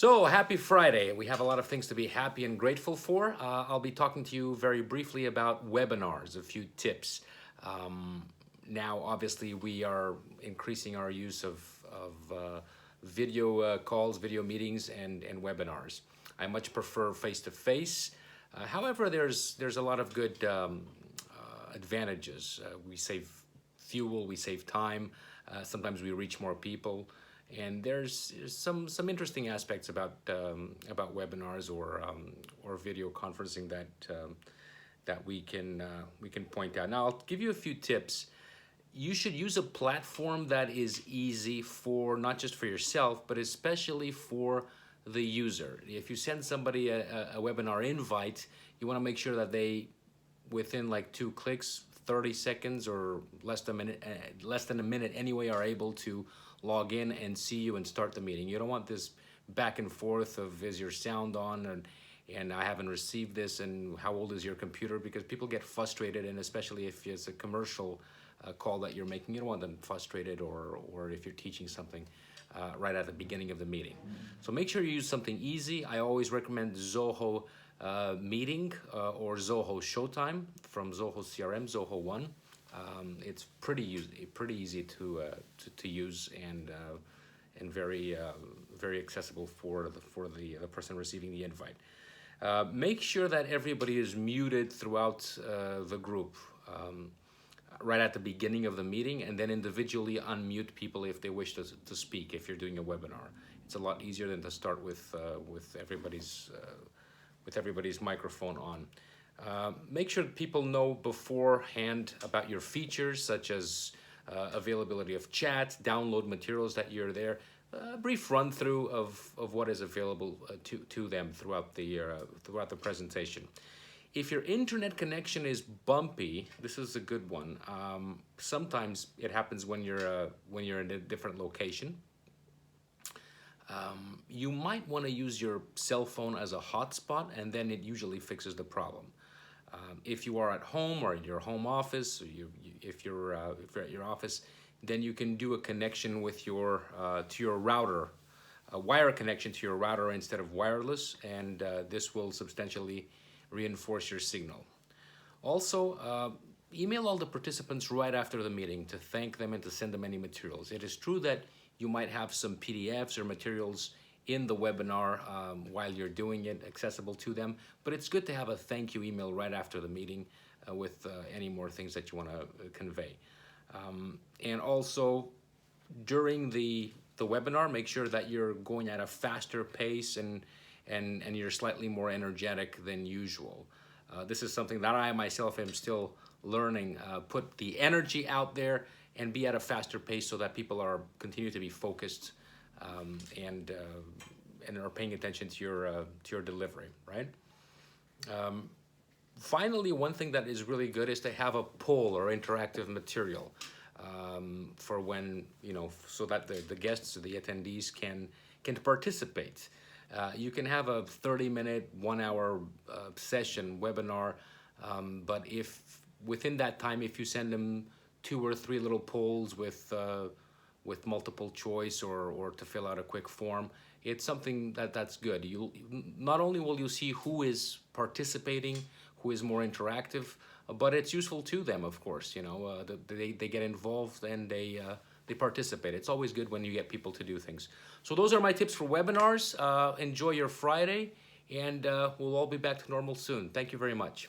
So happy Friday. We have a lot of things to be happy and grateful for. I'll be talking to you very briefly about webinars, a few tips. Now, obviously, we are increasing our use of video calls, video meetings, and webinars. I much prefer face-to-face. However, there's a lot of good advantages. We save fuel, we save time. Sometimes we reach more people. And there's some interesting aspects about webinars or video conferencing that we can point out. Now I'll give you a few tips. You should use a platform that is easy for not just for yourself, but especially for the user. If you send somebody a webinar invite, you want to make sure that they, within like 2 clicks, 30 seconds or less than a minute anyway, are able to log in and see you and start the meeting. You don't want this back and forth of is your sound on and I haven't received this and how old is your computer, because people get frustrated, and especially if it's a commercial call that you're making, you don't want them frustrated, or if you're teaching something right at the beginning of the meeting. So make sure you use something easy. I always recommend Zoho Meeting or Zoho Showtime from Zoho CRM, Zoho One. It's pretty easy to use and very accessible for the person receiving the invite. Make sure that everybody is muted throughout the group right at the beginning of the meeting, and then individually unmute people if they wish to speak. If you're doing a webinar, it's a lot easier than to start with everybody's microphone on. Make sure people know beforehand about your features, such as availability of chat, download materials that you're there, a brief run through of what is available to them throughout the presentation. If your internet connection is bumpy, this is a good one. Sometimes it happens when you're in a different location. You might want to use your cell phone as a hotspot, and then it usually fixes the problem. If you are at home or in your home office, or if you're at your office, then you can do a connection with your to your router, a wire connection to your router instead of wireless, and this will substantially reinforce your signal. Also, email all the participants right after the meeting to thank them and to send them any materials. It is true that you might have some PDFs or materials in the webinar while you're doing it, accessible to them, but it's good to have a thank you email right after the meeting with any more things that you want to convey. And also, during the webinar, make sure that you're going at a faster pace and you're slightly more energetic than usual. This is something that I myself am still learning. Put the energy out there and be at a faster pace so that people continue to be focused and are paying attention to your delivery, right? Finally, one thing that is really good is to have a poll or interactive material for when, so that the guests or the attendees can participate. You can have a 30-minute, 1-hour session, webinar, but if within that time, if you send them 2 or 3 little polls with multiple choice or to fill out a quick form, it's something that's good. Not only will you see who is participating, who is more interactive, but it's useful to them, of course. They get involved and they participate. It's always good when you get people to do things. So those are my tips for webinars. Enjoy your Friday, and we'll all be back to normal soon. Thank you very much.